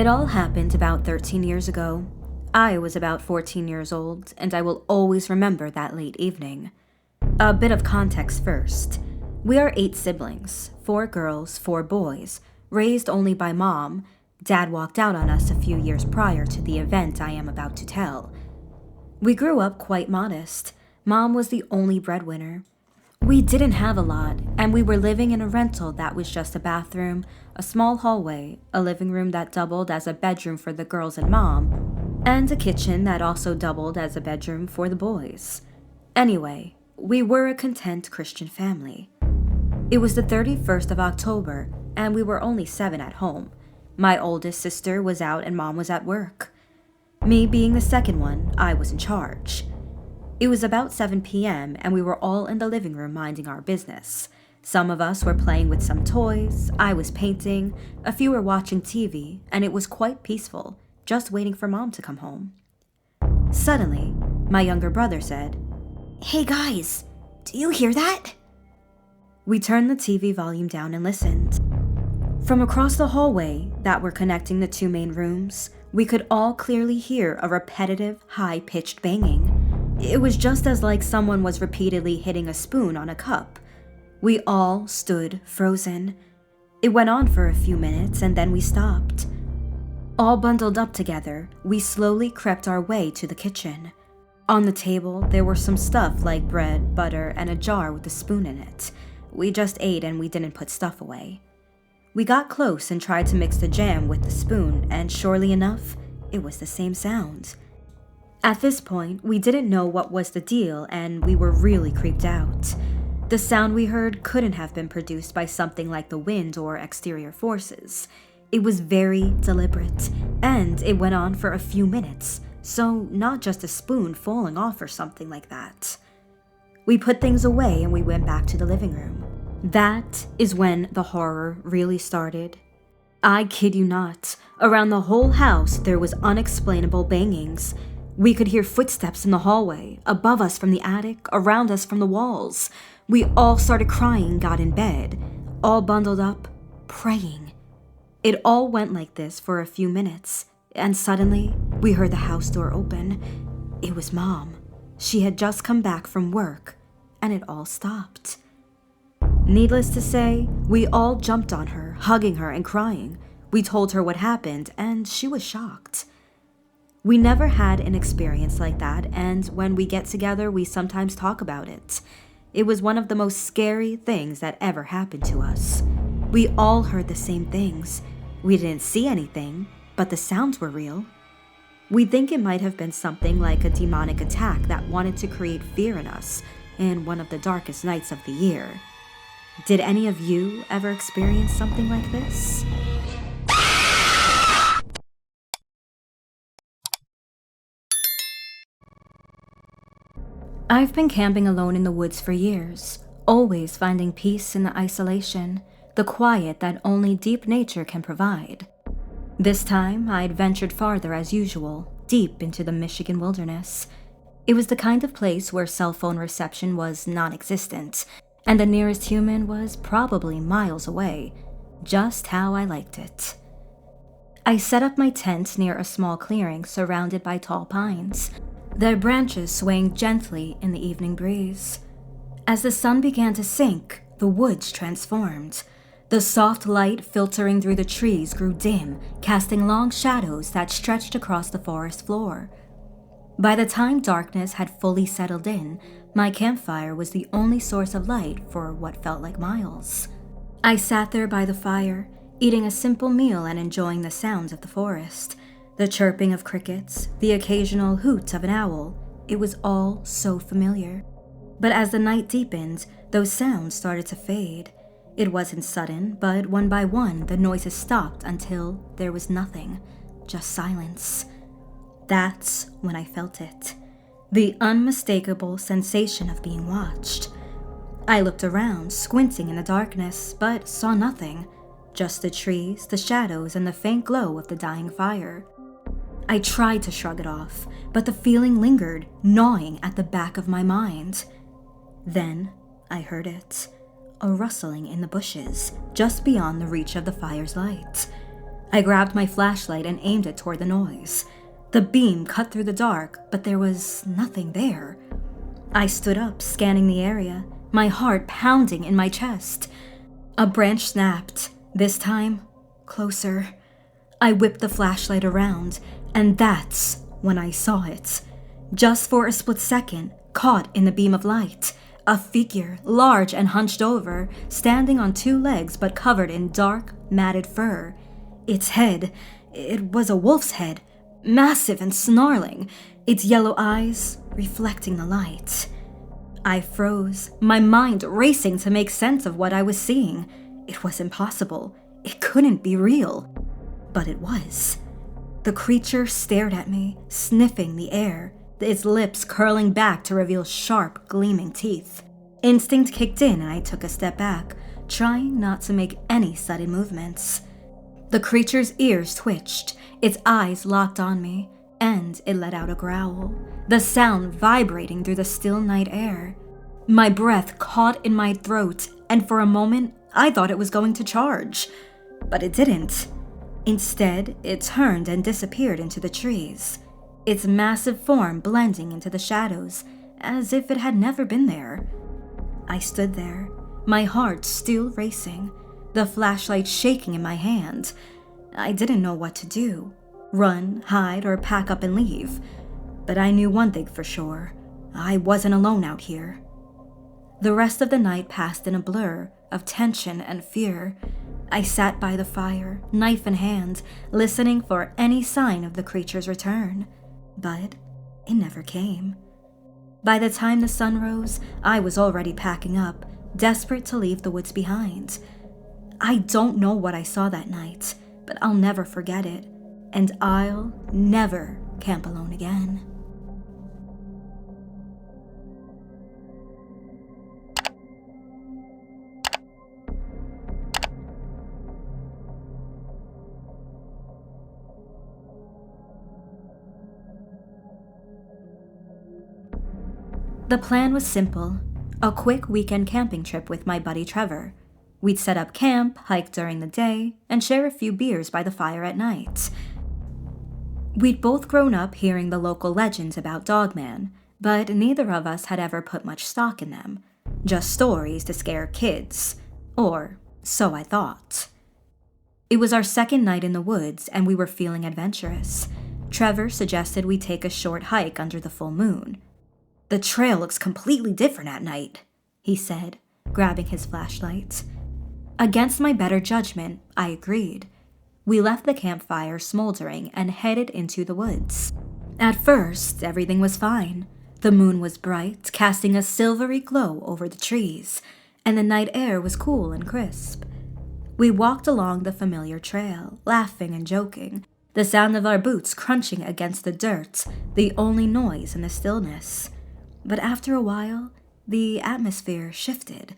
It all happened about 13 years ago. I was about 14 years old, and I will always remember that late evening. A bit of context first. We are 8 siblings, 4 girls, 4 boys, raised only by Mom. Dad walked out on us a few years prior to the event I am about to tell. We grew up quite modest. Mom was the only breadwinner. We didn't have a lot, and we were living in a rental that was just a bathroom, a small hallway, a living room that doubled as a bedroom for the girls and Mom, and a kitchen that also doubled as a bedroom for the boys. Anyway, we were a content Christian family. It was the 31st of October, and we were only 7 at home. My oldest sister was out and Mom was at work. Me being the second one, I was in charge. It was about 7 p.m. and we were all in the living room minding our business. Some of us were playing with some toys, I was painting, a few were watching TV, and it was quite peaceful, just waiting for Mom to come home. Suddenly, my younger brother said, "Hey guys, do you hear that?" We turned the TV volume down and listened. From across the hallway that were connecting the 2 main rooms, we could all clearly hear a repetitive, high-pitched banging. It was just as like someone was repeatedly hitting a spoon on a cup. We all stood frozen. It went on for a few minutes and then we stopped. All bundled up together, we slowly crept our way to the kitchen. On the table, there were some stuff like bread, butter, and a jar with a spoon in it. We just ate and we didn't put stuff away. We got close and tried to mix the jam with the spoon, and surely enough, it was the same sound. At this point, we didn't know what was the deal and we were really creeped out. The sound we heard couldn't have been produced by something like the wind or exterior forces. It was very deliberate, and it went on for a few minutes, so not just a spoon falling off or something like that. We put things away and we went back to the living room. That is when the horror really started. I kid you not, around the whole house there was unexplainable bangings. We could hear footsteps in the hallway, above us from the attic, around us from the walls. We all started crying, got in bed, all bundled up, praying. It all went like this for a few minutes, and suddenly we heard the house door open. It was Mom. She had just come back from work, and it all stopped. Needless to say, we all jumped on her, hugging her and crying. We told her what happened, and she was shocked. We never had an experience like that, and when we get together, we sometimes talk about it. It was one of the most scary things that ever happened to us. We all heard the same things. We didn't see anything, but the sounds were real. We think it might have been something like a demonic attack that wanted to create fear in us in one of the darkest nights of the year. Did any of you ever experience something like this? I've been camping alone in the woods for years, always finding peace in the isolation, the quiet that only deep nature can provide. This time, I'd ventured farther as usual, deep into the Michigan wilderness. It was the kind of place where cell phone reception was non-existent, and the nearest human was probably miles away, just how I liked it. I set up my tent near a small clearing surrounded by tall pines, their branches swaying gently in the evening breeze. As the sun began to sink, the woods transformed. The soft light filtering through the trees grew dim, casting long shadows that stretched across the forest floor. By the time darkness had fully settled in, my campfire was the only source of light for what felt like miles. I sat there by the fire, eating a simple meal and enjoying the sounds of the forest. The chirping of crickets, the occasional hoot of an owl, it was all so familiar. But as the night deepened, those sounds started to fade. It wasn't sudden, but one by one, the noises stopped until there was nothing, just silence. That's when I felt it. The unmistakable sensation of being watched. I looked around, squinting in the darkness, but saw nothing. Just the trees, the shadows, and the faint glow of the dying fire. I tried to shrug it off, but the feeling lingered, gnawing at the back of my mind. Then I heard it. A rustling in the bushes, just beyond the reach of the fire's light. I grabbed my flashlight and aimed it toward the noise. The beam cut through the dark, but there was nothing there. I stood up, scanning the area, my heart pounding in my chest. A branch snapped, this time closer. I whipped the flashlight around, and that's when I saw it. Just for a split second, caught in the beam of light, a figure, large and hunched over, standing on two legs but covered in dark, matted fur. Its head, it was a wolf's head, massive and snarling, its yellow eyes reflecting the light. I froze, my mind racing to make sense of what I was seeing. It was impossible. It couldn't be real. But it was. The creature stared at me, sniffing the air, its lips curling back to reveal sharp, gleaming teeth. Instinct kicked in and I took a step back, trying not to make any sudden movements. The creature's ears twitched, its eyes locked on me, and it let out a growl, the sound vibrating through the still night air. My breath caught in my throat, and for a moment, I thought it was going to charge. But it didn't. Instead, it turned and disappeared into the trees, its massive form blending into the shadows, as if it had never been there. I stood there, my heart still racing, the flashlight shaking in my hand. I didn't know what to do. Run, hide, or pack up and leave. But I knew one thing for sure. I wasn't alone out here. The rest of the night passed in a blur of tension and fear. I sat by the fire, knife in hand, listening for any sign of the creature's return. But it never came. By the time the sun rose, I was already packing up, desperate to leave the woods behind. I don't know what I saw that night, but I'll never forget it, and I'll never camp alone again. The plan was simple, a quick weekend camping trip with my buddy Trevor. We'd set up camp, hike during the day, and share a few beers by the fire at night. We'd both grown up hearing the local legends about Dogman, but neither of us had ever put much stock in them. Just stories to scare kids. Or so I thought. It was our second night in the woods, and we were feeling adventurous. Trevor suggested we take a short hike under the full moon. "The trail looks completely different at night," he said, grabbing his flashlight. Against my better judgment, I agreed. We left the campfire smoldering and headed into the woods. At first, everything was fine. The moon was bright, casting a silvery glow over the trees, and the night air was cool and crisp. We walked along the familiar trail, laughing and joking, the sound of our boots crunching against the dirt, the only noise in the stillness. But after a while, the atmosphere shifted.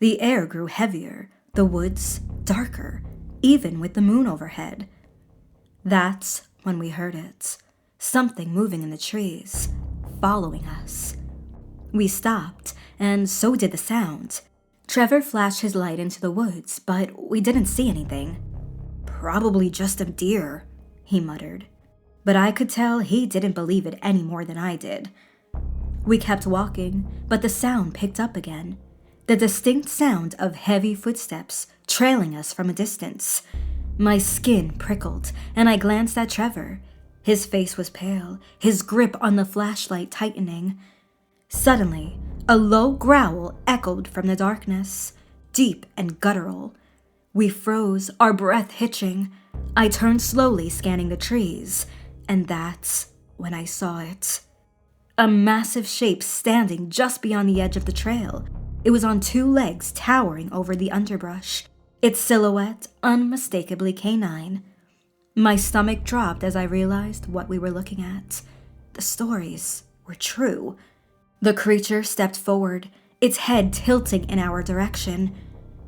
The air grew heavier, the woods darker, even with the moon overhead. That's when we heard it. Something moving in the trees, following us. We stopped, and so did the sound. Trevor flashed his light into the woods, but we didn't see anything. "Probably just a deer," he muttered. But I could tell he didn't believe it any more than I did. We kept walking, but the sound picked up again. The distinct sound of heavy footsteps trailing us from a distance. My skin prickled, and I glanced at Trevor. His face was pale, his grip on the flashlight tightening. Suddenly, a low growl echoed from the darkness, deep and guttural. We froze, our breath hitching. I turned slowly, scanning the trees, and that's when I saw it. A massive shape standing just beyond the edge of the trail. It was on two legs, towering over the underbrush, its silhouette unmistakably canine. My stomach dropped as I realized what we were looking at. The stories were true. The creature stepped forward, its head tilting in our direction.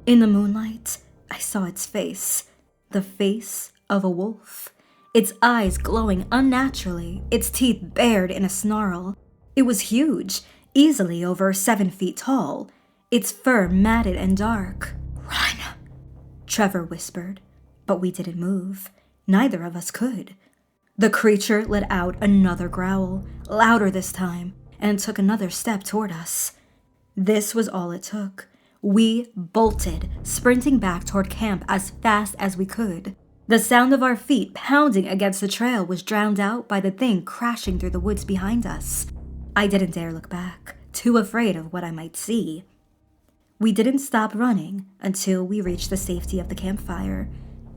In the moonlight, I saw its face, the face of a wolf. Its eyes glowing unnaturally, its teeth bared in a snarl. It was huge, easily over 7 feet tall, its fur matted and dark. "Run," Trevor whispered, but we didn't move. Neither of us could. The creature let out another growl, louder this time, and took another step toward us. This was all it took. We bolted, sprinting back toward camp as fast as we could. The sound of our feet pounding against the trail was drowned out by the thing crashing through the woods behind us. I didn't dare look back, too afraid of what I might see. We didn't stop running until we reached the safety of the campfire.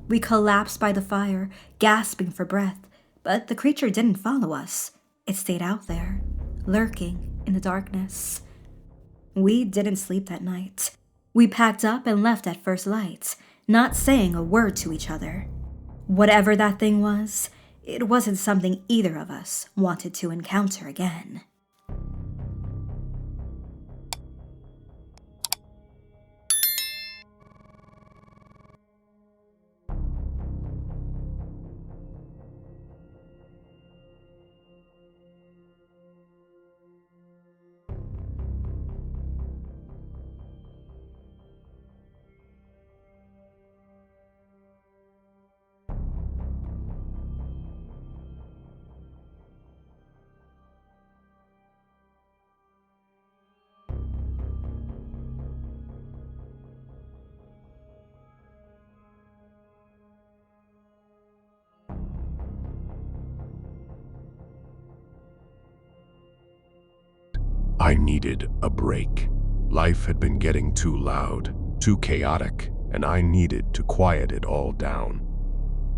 We collapsed by the fire, gasping for breath, but the creature didn't follow us. It stayed out there, lurking in the darkness. We didn't sleep that night. We packed up and left at first light, not saying a word to each other. Whatever that thing was, it wasn't something either of us wanted to encounter again. I needed a break. Life had been getting too loud, too chaotic, and I needed to quiet it all down.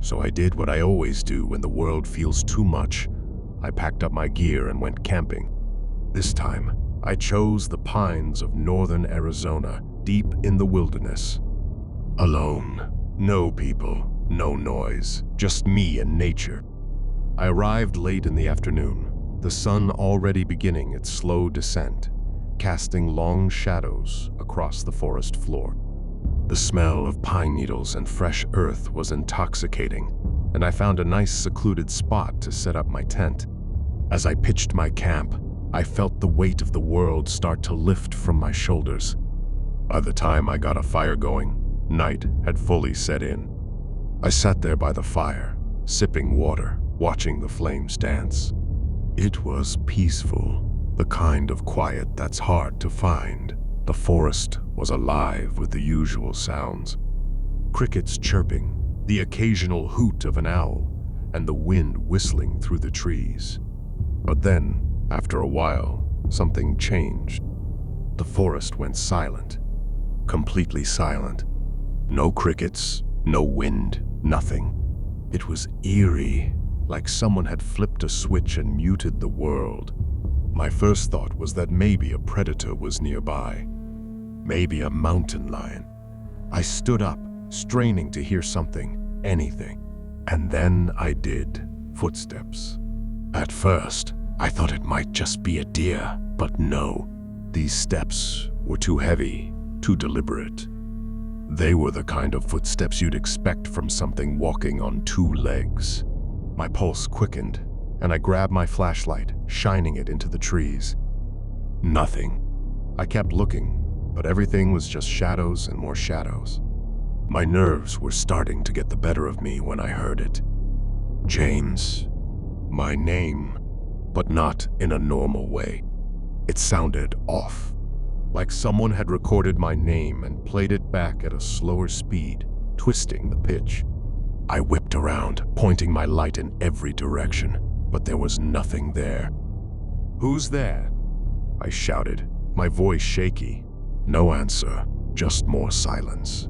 So I did what I always do when the world feels too much. I packed up my gear and went camping. This time, I chose the pines of northern Arizona, deep in the wilderness. Alone. No people, no noise, just me and nature. I arrived late in the afternoon, the sun already beginning its slow descent, casting long shadows across the forest floor. The smell of pine needles and fresh earth was intoxicating, and I found a nice secluded spot to set up my tent. As I pitched my camp, I felt the weight of the world start to lift from my shoulders. By the time I got a fire going, night had fully set in. I sat there by the fire, sipping water, watching the flames dance. It was peaceful, the kind of quiet that's hard to find. The forest was alive with the usual sounds. Crickets chirping, the occasional hoot of an owl, and the wind whistling through the trees. But then, after a while, something changed. The forest went silent, completely silent. No crickets, no wind, nothing. It was eerie, like someone had flipped a switch and muted the world. My first thought was that maybe a predator was nearby. Maybe a mountain lion. I stood up, straining to hear something, anything. And then I did. Footsteps. At first, I thought it might just be a deer, but no. These steps were too heavy, too deliberate. They were the kind of footsteps you'd expect from something walking on two legs. My pulse quickened, and I grabbed my flashlight, shining it into the trees. Nothing. I kept looking, but everything was just shadows and more shadows. My nerves were starting to get the better of me when I heard it. James. My name, but not in a normal way. It sounded off, like someone had recorded my name and played it back at a slower speed, twisting the pitch. I whipped around, pointing my light in every direction, but there was nothing there. "Who's there?" I shouted, my voice shaky. No answer, just more silence.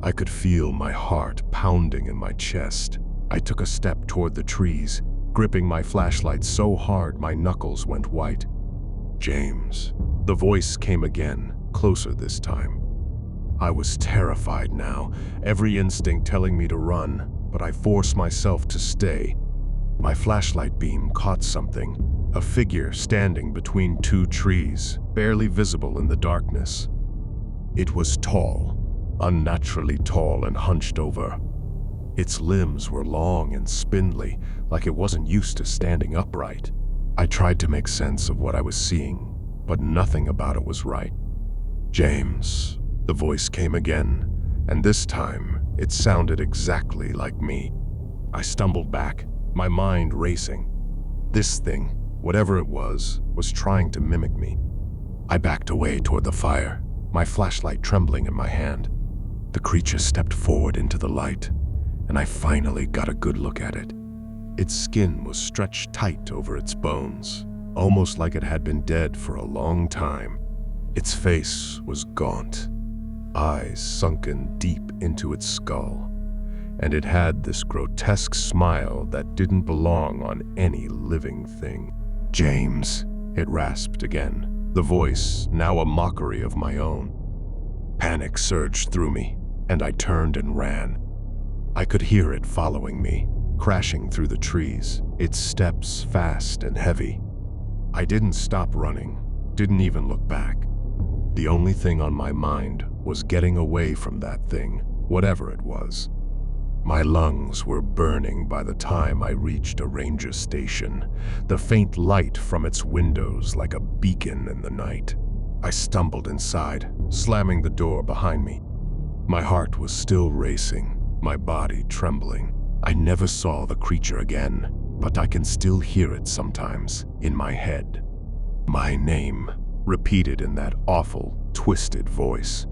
I could feel my heart pounding in my chest. I took a step toward the trees, gripping my flashlight so hard my knuckles went white. "James." The voice came again, closer this time. I was terrified now, every instinct telling me to run, but I forced myself to stay. My flashlight beam caught something, a figure standing between two trees, barely visible in the darkness. It was tall, unnaturally tall and hunched over. Its limbs were long and spindly, like it wasn't used to standing upright. I tried to make sense of what I was seeing, but nothing about it was right. "James." The voice came again, and this time it sounded exactly like me. I stumbled back, my mind racing. This thing, whatever it was trying to mimic me. I backed away toward the fire, my flashlight trembling in my hand. The creature stepped forward into the light, and I finally got a good look at it. Its skin was stretched tight over its bones, almost like it had been dead for a long time. Its face was gaunt, eyes sunken deep into its skull, and it had this grotesque smile that didn't belong on any living thing. "James," it rasped again, the voice now a mockery of my own. Panic surged through me, and I turned and ran. I could hear it following me, crashing through the trees, its steps fast and heavy. I didn't stop running, didn't even look back. The only thing on my mind was getting away from that thing, whatever it was. My lungs were burning by the time I reached a ranger station, the faint light from its windows like a beacon in the night. I stumbled inside, slamming the door behind me. My heart was still racing, my body trembling. I never saw the creature again, but I can still hear it sometimes in my head. My name, repeated in that awful, twisted voice.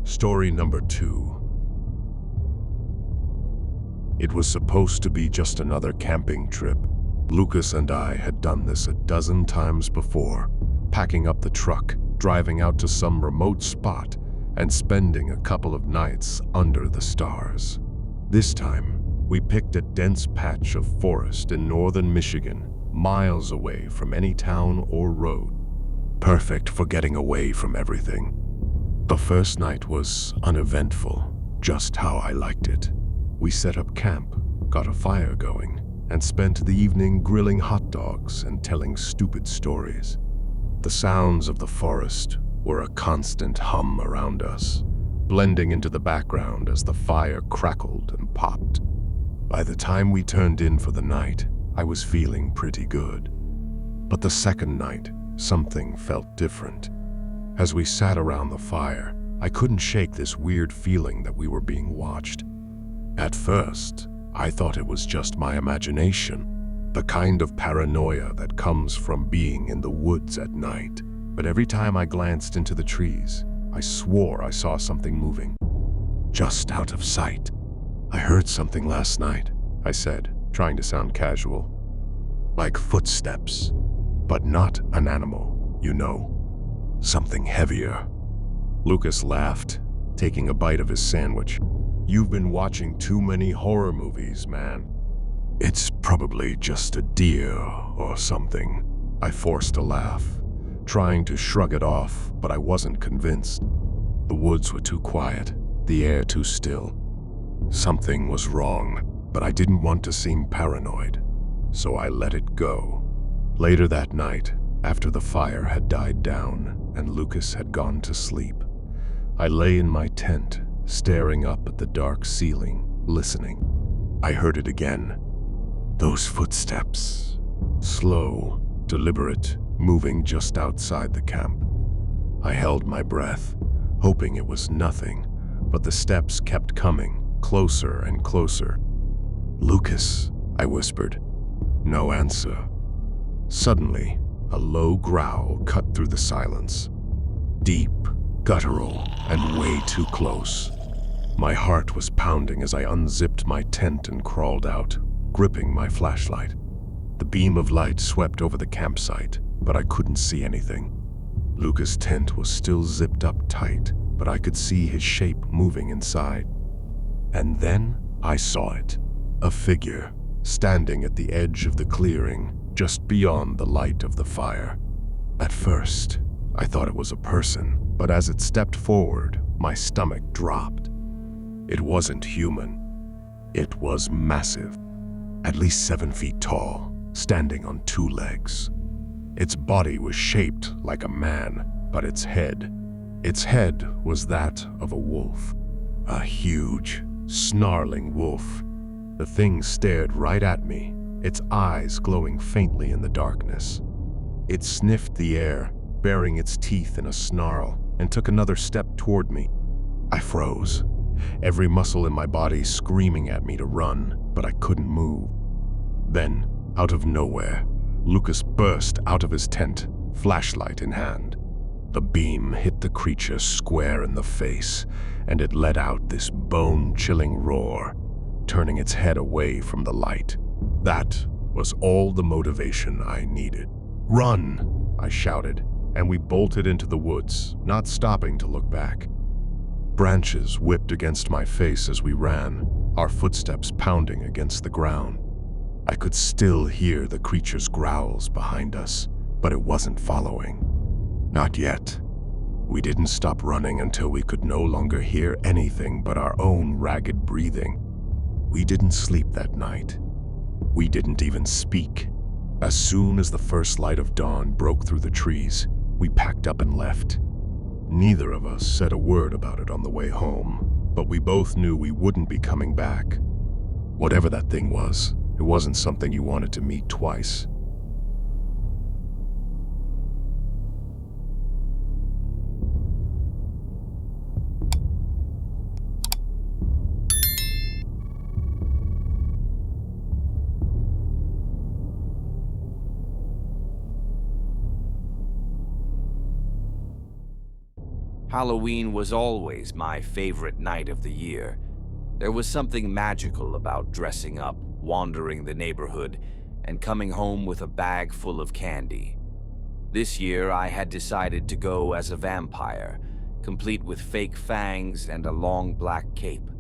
Story number 2. It was supposed to be just another camping trip. Lucas and I had done this a dozen times before, packing up the truck, driving out to some remote spot, and spending a couple of nights under the stars. This time, we picked a dense patch of forest in northern Michigan, miles away from any town or road. Perfect for getting away from everything. The first night was uneventful, just how I liked it. We set up camp, got a fire going, and spent the evening grilling hot dogs and telling stupid stories. The sounds of the forest were a constant hum around us, blending into the background as the fire crackled and popped. By the time we turned in for the night, I was feeling pretty good. But the second night, something felt different. As we sat around the fire, I couldn't shake this weird feeling that we were being watched. At first, I thought it was just my imagination, the kind of paranoia that comes from being in the woods at night. But every time I glanced into the trees, I swore I saw something moving, just out of sight. "I heard something last night," I said, trying to sound casual. "Like footsteps, but not an animal, you know. Something heavier." Lucas laughed, taking a bite of his sandwich. "You've been watching too many horror movies, man." "It's probably just a deer or something." I forced a laugh, trying to shrug it off, but I wasn't convinced. The woods were too quiet, the air too still. Something was wrong, but I didn't want to seem paranoid, so I let it go. Later that night, after the fire had died down and Lucas had gone to sleep, I lay in my tent, staring up at the dark ceiling, listening. I heard it again. Those footsteps. Slow, deliberate, moving just outside the camp. I held my breath, hoping it was nothing, but the steps kept coming, closer and closer. "Lucas," I whispered. No answer. Suddenly, a low growl cut through the silence. Deep, guttural, and way too close. My heart was pounding as I unzipped my tent and crawled out, gripping my flashlight. The beam of light swept over the campsite, but I couldn't see anything. Lucas' tent was still zipped up tight, but I could see his shape moving inside. And then I saw it. A figure, standing at the edge of the clearing, just beyond the light of the fire. At first, I thought it was a person, but as it stepped forward, my stomach dropped. It wasn't human. It was massive, at least 7 feet tall, standing on 2 legs. Its body was shaped like a man, but its head was that of a wolf. A huge, snarling wolf. The thing stared right at me, its eyes glowing faintly in the darkness. It sniffed the air, baring its teeth in a snarl, and took another step toward me. I froze, every muscle in my body screaming at me to run, but I couldn't move. Then, out of nowhere, Lucas burst out of his tent, flashlight in hand. The beam hit the creature square in the face, and it let out this bone-chilling roar, turning its head away from the light. That was all the motivation I needed. "Run!" I shouted, and we bolted into the woods, not stopping to look back. Branches whipped against my face as we ran, our footsteps pounding against the ground. I could still hear the creature's growls behind us, but it wasn't following. Not yet. We didn't stop running until we could no longer hear anything but our own ragged breathing. We didn't sleep that night. We didn't even speak. As soon as the first light of dawn broke through the trees, we packed up and left. Neither of us said a word about it on the way home, but we both knew we wouldn't be coming back. Whatever that thing was, it wasn't something you wanted to meet twice. Halloween was always my favorite night of the year. There was something magical about dressing up, wandering the neighborhood, and coming home with a bag full of candy. This year, I had decided to go as a vampire, complete with fake fangs and a long black cape.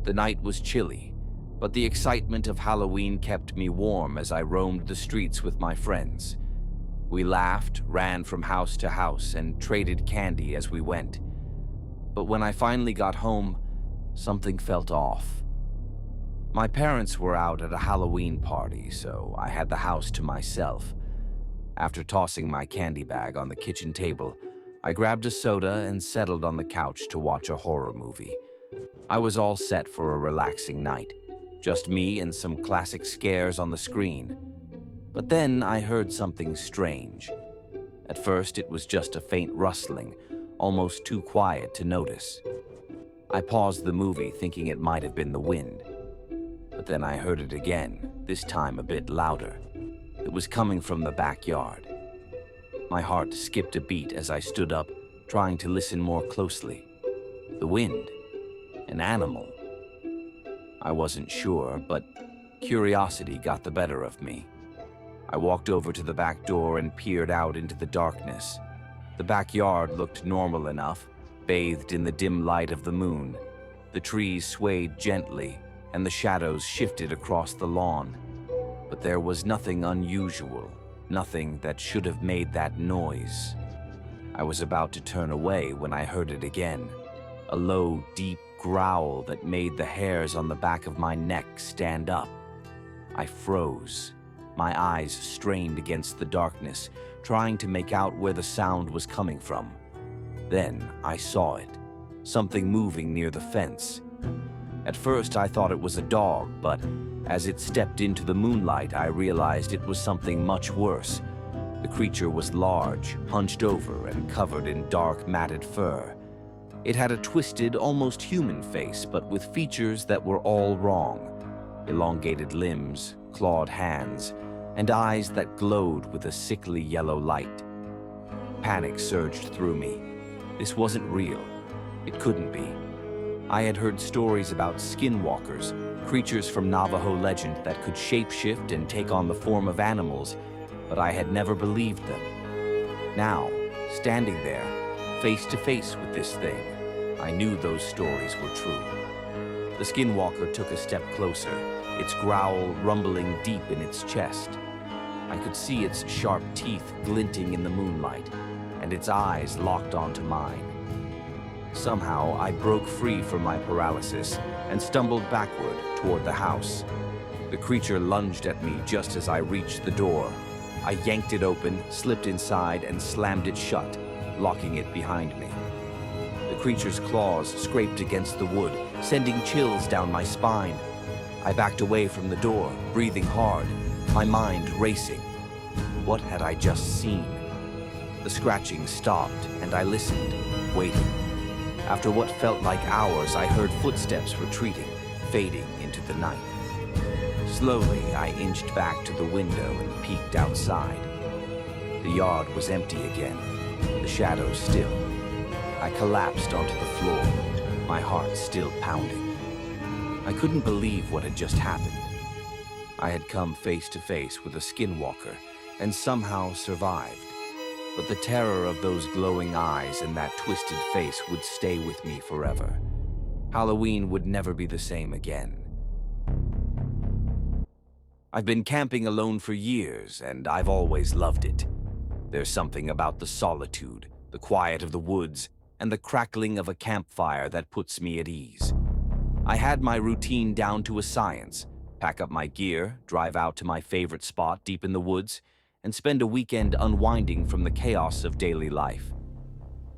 The night was chilly, but the excitement of Halloween kept me warm as I roamed the streets with my friends. We laughed, ran from house to house, and traded candy as we went. But when I finally got home, something felt off. My parents were out at a Halloween party, so I had the house to myself. After tossing my candy bag on the kitchen table, I grabbed a soda and settled on the couch to watch a horror movie. I was all set for a relaxing night, just me and some classic scares on the screen. But then I heard something strange. At first, it was just a faint rustling, almost too quiet to notice. I paused the movie, thinking it might have been the wind. But then I heard it again, this time a bit louder. It was coming from the backyard. My heart skipped a beat as I stood up, trying to listen more closely. The wind? An animal? I wasn't sure, but curiosity got the better of me. I walked over to the back door and peered out into the darkness. The backyard looked normal enough, bathed in the dim light of the moon. The trees swayed gently, and the shadows shifted across the lawn. But there was nothing unusual, nothing that should have made that noise. I was about to turn away when I heard it again, a low, deep growl that made the hairs on the back of my neck stand up. I froze. My eyes strained against the darkness, trying to make out where the sound was coming from. Then I saw it, something moving near the fence. At first I thought it was a dog, but as it stepped into the moonlight, I realized it was something much worse. The creature was large, hunched over, and covered in dark, matted fur. It had a twisted, almost human face, but with features that were all wrong. Elongated limbs, clawed hands, and eyes that glowed with a sickly yellow light. Panic surged through me. This wasn't real. It couldn't be. I had heard stories about skinwalkers, creatures from Navajo legend that could shapeshift and take on the form of animals, but I had never believed them. Now, standing there, face to face with this thing, I knew those stories were true. The skinwalker took a step closer, its growl rumbling deep in its chest. I could see its sharp teeth glinting in the moonlight, and its eyes locked onto mine. Somehow, I broke free from my paralysis and stumbled backward toward the house. The creature lunged at me just as I reached the door. I yanked it open, slipped inside, and slammed it shut, locking it behind me. The creature's claws scraped against the wood, sending chills down my spine. I backed away from the door, breathing hard, my mind racing. What had I just seen? The scratching stopped, and I listened, waiting. After what felt like hours, I heard footsteps retreating, fading into the night. Slowly, I inched back to the window and peeked outside. The yard was empty again, the shadows still. I collapsed onto the floor, my heart still pounding. I couldn't believe what had just happened. I had come face to face with a skinwalker and somehow survived. But the terror of those glowing eyes and that twisted face would stay with me forever. Halloween would never be the same again. I've been camping alone for years, and I've always loved it. There's something about the solitude, the quiet of the woods, and the crackling of a campfire that puts me at ease. I had my routine down to a science: pack up my gear, drive out to my favorite spot deep in the woods, and spend a weekend unwinding from the chaos of daily life.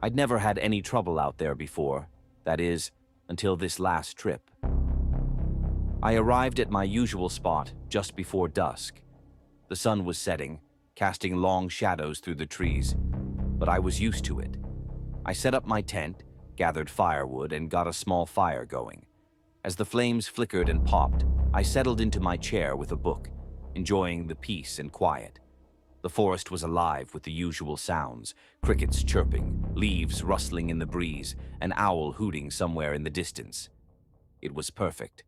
I'd never had any trouble out there before, that is, until this last trip. I arrived at my usual spot just before dusk. The sun was setting, casting long shadows through the trees, but I was used to it. I set up my tent, gathered firewood, and got a small fire going. As the flames flickered and popped, I settled into my chair with a book, enjoying the peace and quiet. The forest was alive with the usual sounds: crickets chirping, leaves rustling in the breeze, an owl hooting somewhere in the distance. It was perfect.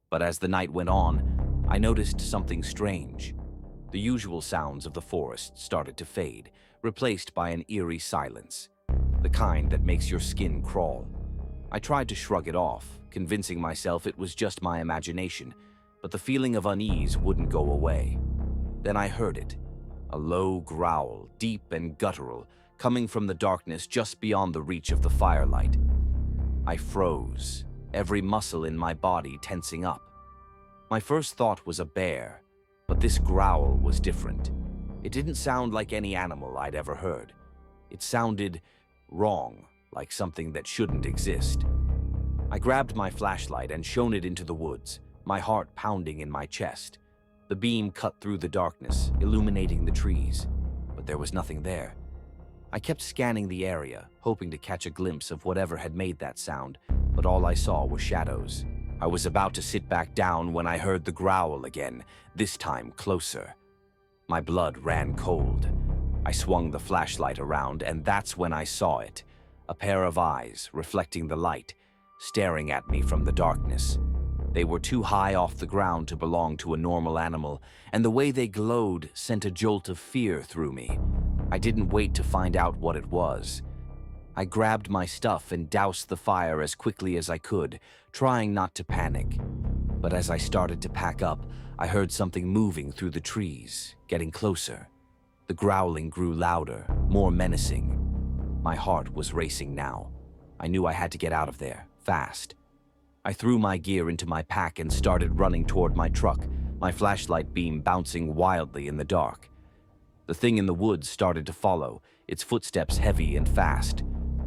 But as the night went on, I noticed something strange. The usual sounds of the forest started to fade, replaced by an eerie silence, the kind that makes your skin crawl. I tried to shrug it off, convincing myself it was just my imagination, but the feeling of unease wouldn't go away. Then I heard it. A low growl, deep and guttural, coming from the darkness just beyond the reach of the firelight. I froze, every muscle in my body tensing up. My first thought was a bear, but this growl was different. It didn't sound like any animal I'd ever heard. It sounded wrong, like something that shouldn't exist. I grabbed my flashlight and shone it into the woods, my heart pounding in my chest. The beam cut through the darkness, illuminating the trees, but there was nothing there. I kept scanning the area, hoping to catch a glimpse of whatever had made that sound, but all I saw were shadows. I was about to sit back down when I heard the growl again, this time closer. My blood ran cold. I swung the flashlight around, and that's when I saw it. A pair of eyes, reflecting the light, staring at me from the darkness. They were too high off the ground to belong to a normal animal, and the way they glowed sent a jolt of fear through me. I didn't wait to find out what it was. I grabbed my stuff and doused the fire as quickly as I could, trying not to panic. But as I started to pack up, I heard something moving through the trees, getting closer. The growling grew louder, more menacing. My heart was racing now. I knew I had to get out of there, fast. I threw my gear into my pack and started running toward my truck, my flashlight beam bouncing wildly in the dark. The thing in the woods started to follow, its footsteps heavy and fast.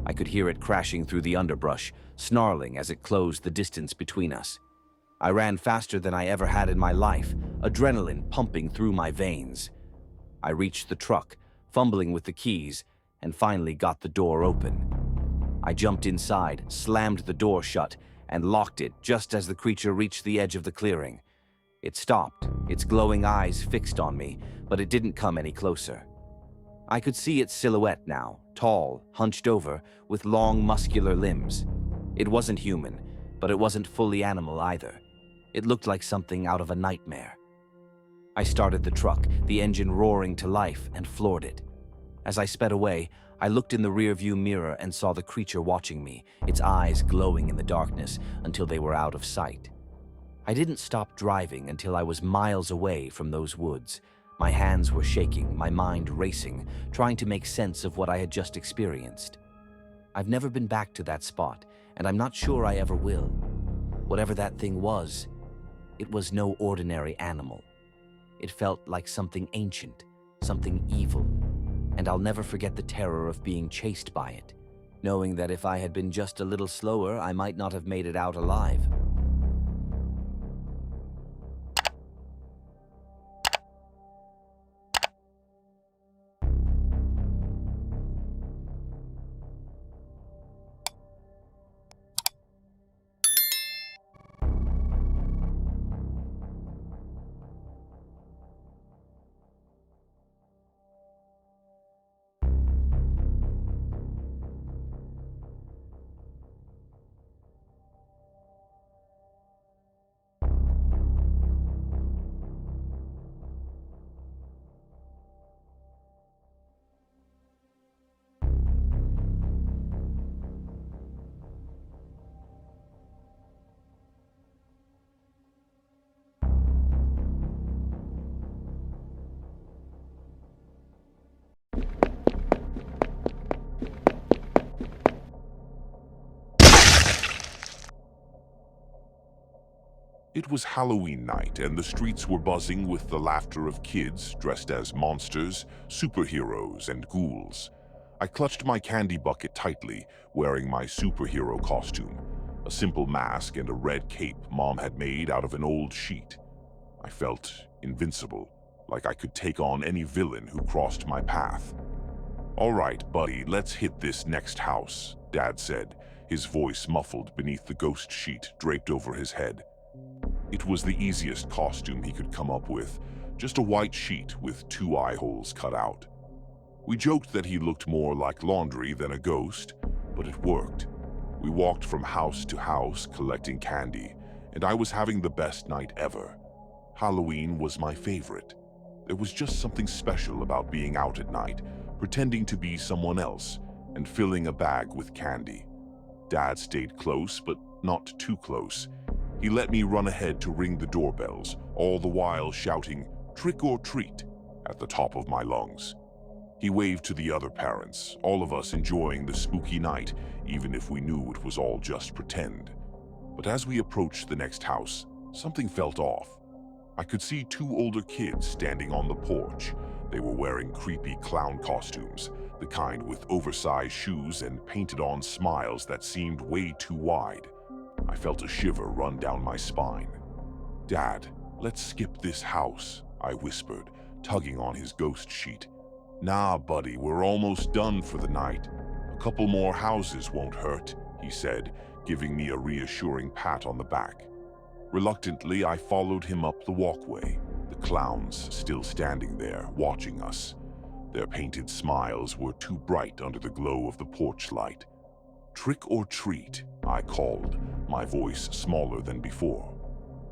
I could hear it crashing through the underbrush, snarling as it closed the distance between us. I ran faster than I ever had in my life, adrenaline pumping through my veins. I reached the truck, fumbling with the keys, and finally got the door open. I jumped inside, slammed the door shut, and locked it just as the creature reached the edge of the clearing. It stopped, its glowing eyes fixed on me, but it didn't come any closer. I could see its silhouette now, tall, hunched over, with long, muscular limbs. It wasn't human, but it wasn't fully animal either. It looked like something out of a nightmare. I started the truck, the engine roaring to life, and floored it. As I sped away, I looked in the rearview mirror and saw the creature watching me, its eyes glowing in the darkness until they were out of sight. I didn't stop driving until I was miles away from those woods. My hands were shaking, my mind racing, trying to make sense of what I had just experienced. I've never been back to that spot, and I'm not sure I ever will. Whatever that thing was, it was no ordinary animal. It felt like something ancient, something evil, and I'll never forget the terror of being chased by it, knowing that if I had been just a little slower, I might not have made it out alive. It was Halloween night, and the streets were buzzing with the laughter of kids dressed as monsters, superheroes, and ghouls. I clutched my candy bucket tightly, wearing my superhero costume, a simple mask and a red cape Mom had made out of an old sheet. I felt invincible, like I could take on any villain who crossed my path. "All right, buddy, let's hit this next house," Dad said, his voice muffled beneath the ghost sheet draped over his head. It was the easiest costume he could come up with, just a white sheet with 2 eye holes cut out. We joked that he looked more like laundry than a ghost, but it worked. We walked from house to house collecting candy, and I was having the best night ever. Halloween was my favorite. There was just something special about being out at night, pretending to be someone else, and filling a bag with candy. Dad stayed close, but not too close. He let me run ahead to ring the doorbells, all the while shouting, "Trick or treat," at the top of my lungs. He waved to the other parents, all of us enjoying the spooky night, even if we knew it was all just pretend. But as we approached the next house, something felt off. I could see 2 older kids standing on the porch. They were wearing creepy clown costumes, the kind with oversized shoes and painted-on smiles that seemed way too wide. I felt a shiver run down my spine. "Dad, let's skip this house," I whispered, tugging on his ghost sheet. "Nah, buddy, we're almost done for the night. A couple more houses won't hurt," he said, giving me a reassuring pat on the back. Reluctantly, I followed him up the walkway, the clowns still standing there, watching us. Their painted smiles were too bright under the glow of the porch light. "Trick or treat," I called, my voice smaller than before.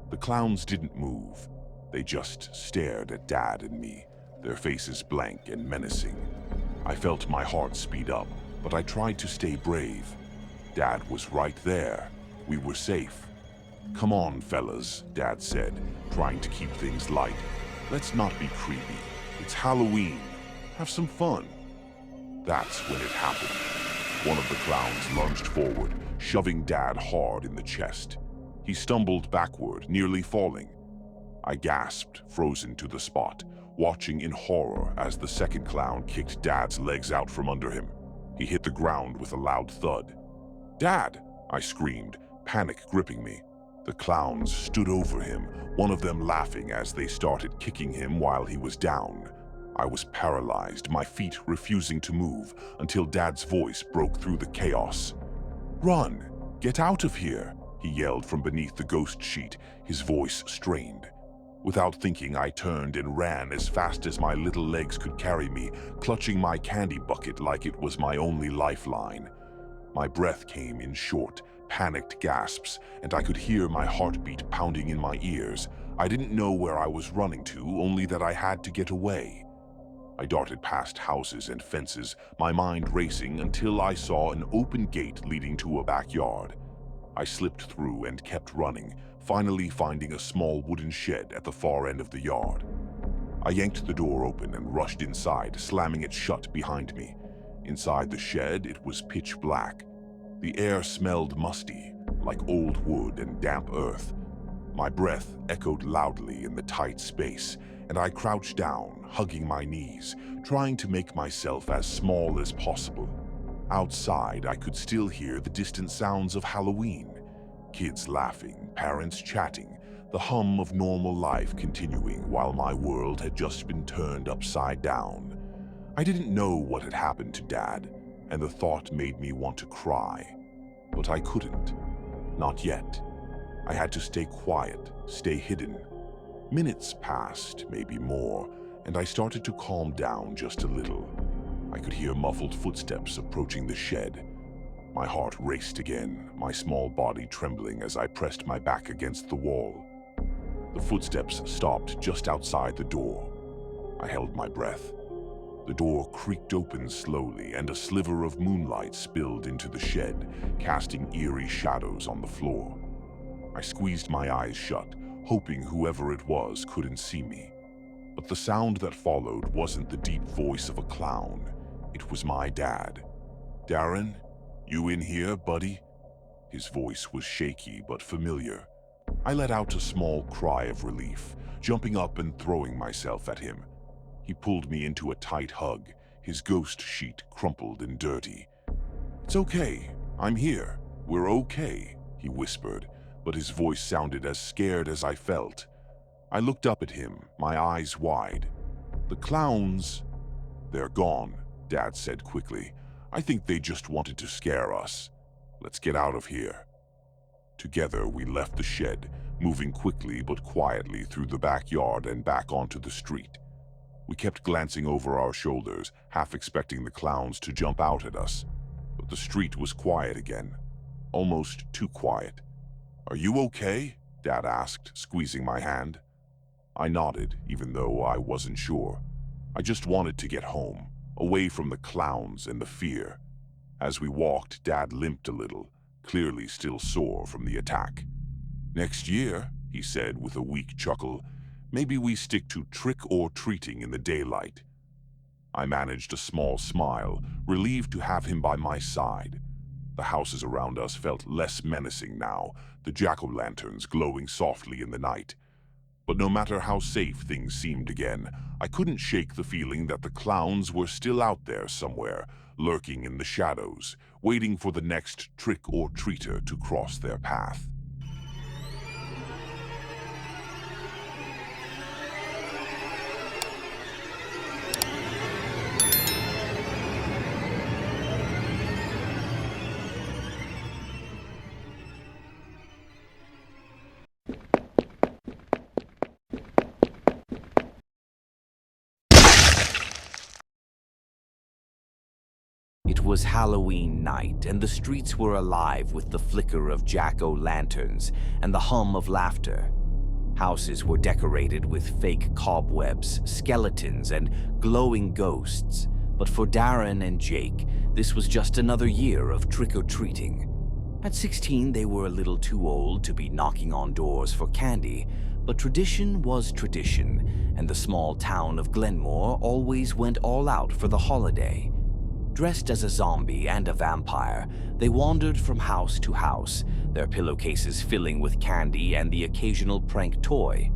The clowns didn't move. They just stared at Dad and me, their faces blank and menacing. I felt my heart speed up, but I tried to stay brave. Dad was right there. We were safe. "Come on, fellas," Dad said, trying to keep things light. "Let's not be creepy. It's Halloween. Have some fun." That's when it happened. One of the clowns lunged forward, shoving Dad hard in the chest. He stumbled backward, nearly falling. I gasped, frozen to the spot, watching in horror as the second clown kicked Dad's legs out from under him. He hit the ground with a loud thud. "Dad!" I screamed, panic gripping me. The clowns stood over him, one of them laughing as they started kicking him while he was down. I was paralyzed, my feet refusing to move, until Dad's voice broke through the chaos. "Run! Get out of here!" he yelled from beneath the ghost sheet, his voice strained. Without thinking, I turned and ran as fast as my little legs could carry me, clutching my candy bucket like it was my only lifeline. My breath came in short, panicked gasps, and I could hear my heartbeat pounding in my ears. I didn't know where I was running to, only that I had to get away. I darted past houses and fences, my mind racing until I saw an open gate leading to a backyard. I slipped through and kept running, finally finding a small wooden shed at the far end of the yard. I yanked the door open and rushed inside, slamming it shut behind me. Inside the shed, it was pitch black. The air smelled musty, like old wood and damp earth. My breath echoed loudly in the tight space, and I crouched down, hugging my knees, trying to make myself as small as possible. Outside, I could still hear the distant sounds of Halloween. Kids laughing, parents chatting, the hum of normal life continuing while my world had just been turned upside down. I didn't know what had happened to Dad, and the thought made me want to cry. But I couldn't. Not yet. I had to stay quiet, stay hidden. Minutes passed, maybe more, and I started to calm down just a little. I could hear muffled footsteps approaching the shed. My heart raced again, my small body trembling as I pressed my back against the wall. The footsteps stopped just outside the door. I held my breath. The door creaked open slowly, and a sliver of moonlight spilled into the shed, casting eerie shadows on the floor. I squeezed my eyes shut, hoping whoever it was couldn't see me. But the sound that followed wasn't the deep voice of a clown. It was my dad. "Darren, you in here, buddy?" His voice was shaky but familiar. I let out a small cry of relief, jumping up and throwing myself at him. He pulled me into a tight hug, his ghost sheet crumpled and dirty. "It's okay. I'm here. We're okay," he whispered, but his voice sounded as scared as I felt. I looked up at him, my eyes wide. "The clowns, they're gone," Dad said quickly. "I think they just wanted to scare us. Let's get out of here." Together, we left the shed, moving quickly but quietly through the backyard and back onto the street. We kept glancing over our shoulders, half expecting the clowns to jump out at us. But the street was quiet again, almost too quiet. "Are you okay?" Dad asked, squeezing my hand. I nodded, even though I wasn't sure. I just wanted to get home, away from the clowns and the fear. As we walked, Dad limped a little, clearly still sore from the attack. "Next year," he said with a weak chuckle, "maybe we stick to trick-or-treating in the daylight." I managed a small smile, relieved to have him by my side. The houses around us felt less menacing now, the jack-o'-lanterns glowing softly in the night. But no matter how safe things seemed again, I couldn't shake the feeling that the clowns were still out there somewhere, lurking in the shadows, waiting for the next trick-or-treater to cross their path. It was Halloween night, and the streets were alive with the flicker of jack-o'-lanterns and the hum of laughter. Houses were decorated with fake cobwebs, skeletons, and glowing ghosts. But for Darren and Jake, this was just another year of trick-or-treating. At 16, they were a little too old to be knocking on doors for candy, but tradition was tradition, and the small town of Glenmore always went all out for the holiday. Dressed as a zombie and a vampire, they wandered from house to house, their pillowcases filling with candy and the occasional prank toy.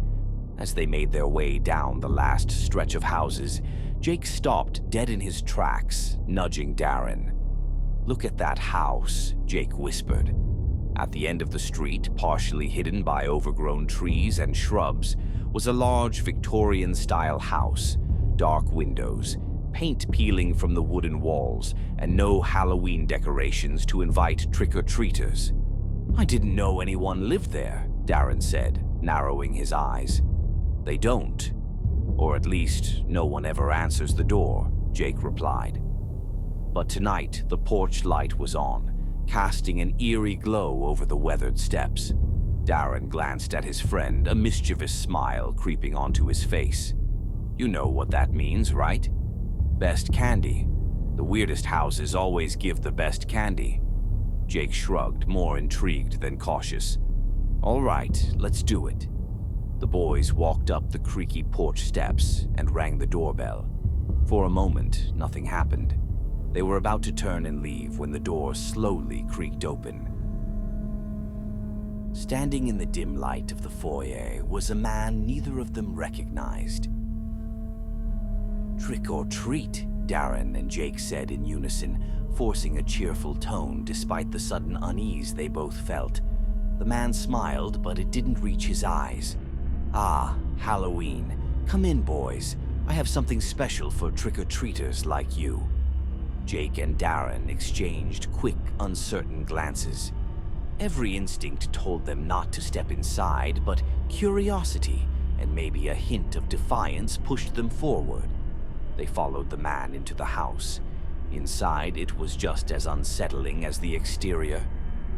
As they made their way down the last stretch of houses, Jake stopped dead in his tracks, nudging Darren. "Look at that house," Jake whispered. At the end of the street, partially hidden by overgrown trees and shrubs, was a large Victorian-style house, dark windows, paint peeling from the wooden walls, and no Halloween decorations to invite trick-or-treaters. "I didn't know anyone lived there," Darren said, narrowing his eyes. "They don't. Or at least, no one ever answers the door," Jake replied. But tonight, the porch light was on, casting an eerie glow over the weathered steps. Darren glanced at his friend, a mischievous smile creeping onto his face. "You know what that means, right? Best candy. The weirdest houses always give the best candy." Jake shrugged, more intrigued than cautious. "All right, let's do it." The boys walked up the creaky porch steps and rang the doorbell. For a moment, nothing happened. They were about to turn and leave when the door slowly creaked open. Standing in the dim light of the foyer was a man neither of them recognized. "Trick or treat," Darren and Jake said in unison, forcing a cheerful tone despite the sudden unease they both felt. The man smiled, but it didn't reach his eyes. "Ah, Halloween. Come in, boys. I have something special for trick-or-treaters like you." Jake and Darren exchanged quick, uncertain glances. Every instinct told them not to step inside, but curiosity and maybe a hint of defiance pushed them forward. They followed the man into the house. Inside, it was just as unsettling as the exterior.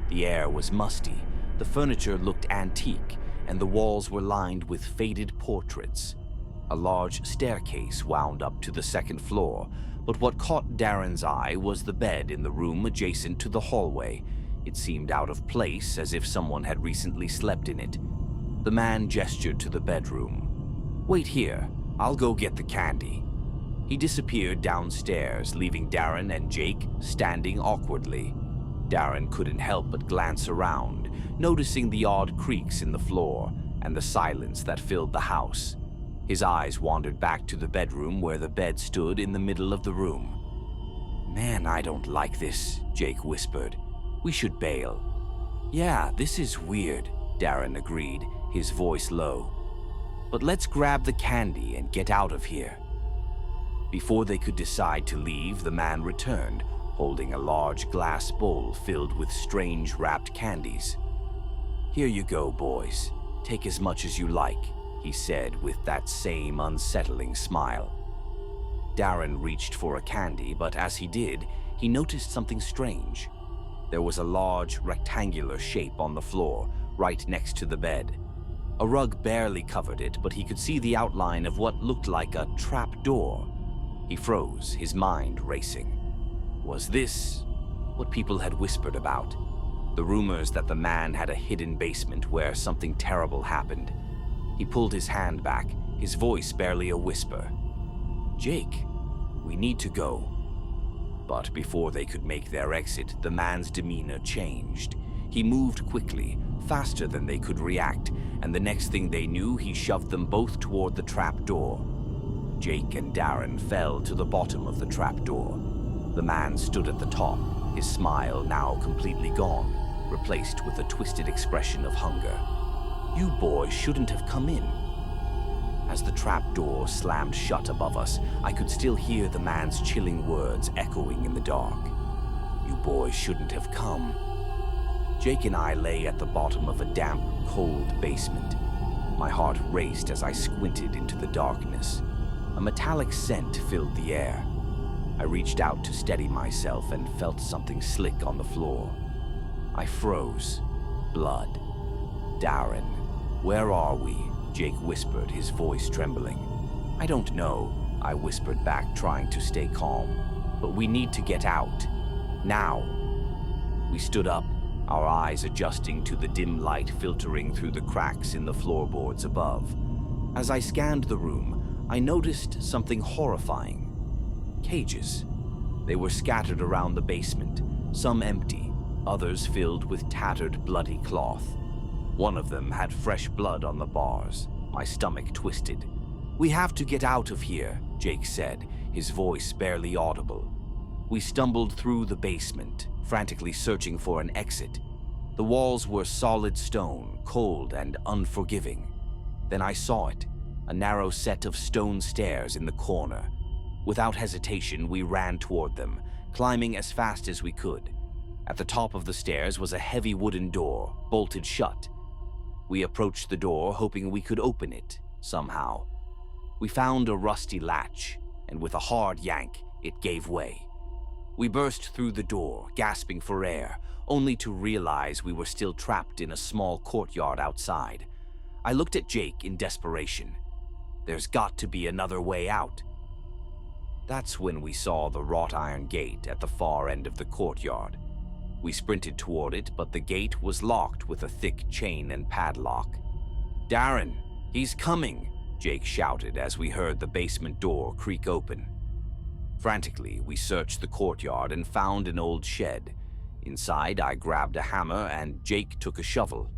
The air was musty, the furniture looked antique, and the walls were lined with faded portraits. A large staircase wound up to the second floor, but what caught Darren's eye was the bed in the room adjacent to the hallway. It seemed out of place, as if someone had recently slept in it. The man gestured to the bedroom. "Wait here. I'll go get the candy." He disappeared downstairs, leaving Darren and Jake standing awkwardly. Darren couldn't help but glance around, noticing the odd creaks in the floor and the silence that filled the house. His eyes wandered back to the bedroom where the bed stood in the middle of the room. "Man, I don't like this," Jake whispered. "We should bail." "Yeah, this is weird," Darren agreed, his voice low. "But let's grab the candy and get out of here." Before they could decide to leave, the man returned, holding a large glass bowl filled with strange wrapped candies. "Here you go, boys. Take as much as you like," he said with that same unsettling smile. Darren reached for a candy, but as he did, he noticed something strange. There was a large, rectangular shape on the floor, right next to the bed. A rug barely covered it, but he could see the outline of what looked like a trap door. He froze, his mind racing. Was this what people had whispered about? The rumors that the man had a hidden basement where something terrible happened. He pulled his hand back, his voice barely a whisper. "Jake, we need to go." But before they could make their exit, the man's demeanor changed. He moved quickly, faster than they could react, and the next thing they knew, he shoved them both toward the trap door. Jake and Darren fell to the bottom of the trap door. The man stood at the top, his smile now completely gone, replaced with a twisted expression of hunger. "You boys shouldn't have come in." As the trap door slammed shut above us, I could still hear the man's chilling words echoing in the dark. "You boys shouldn't have come." Jake and I lay at the bottom of a damp, cold basement. My heart raced as I squinted into the darkness. A metallic scent filled the air. I reached out to steady myself and felt something slick on the floor. I froze. Blood. "Darren, where are we?" Jake whispered, his voice trembling. "I don't know," I whispered back, trying to stay calm. "But we need to get out. Now." We stood up, our eyes adjusting to the dim light filtering through the cracks in the floorboards above. As I scanned the room, I noticed something horrifying. Cages. They were scattered around the basement, some empty, others filled with tattered, bloody cloth. One of them had fresh blood on the bars. My stomach twisted. "We have to get out of here," Jake said, his voice barely audible. We stumbled through the basement, frantically searching for an exit. The walls were solid stone, cold and unforgiving. Then I saw it, a narrow set of stone stairs in the corner. Without hesitation, we ran toward them, climbing as fast as we could. At the top of the stairs was a heavy wooden door, bolted shut. We approached the door, hoping we could open it, somehow. We found a rusty latch, and with a hard yank, it gave way. We burst through the door, gasping for air, only to realize we were still trapped in a small courtyard outside. I looked at Jake in desperation. There's got to be another way out. That's when we saw the wrought iron gate at the far end of the courtyard. We sprinted toward it, but the gate was locked with a thick chain and padlock. "Darren, he's coming!" Jake shouted as we heard the basement door creak open. Frantically, we searched the courtyard and found an old shed. Inside, I grabbed a hammer and Jake took a shovel.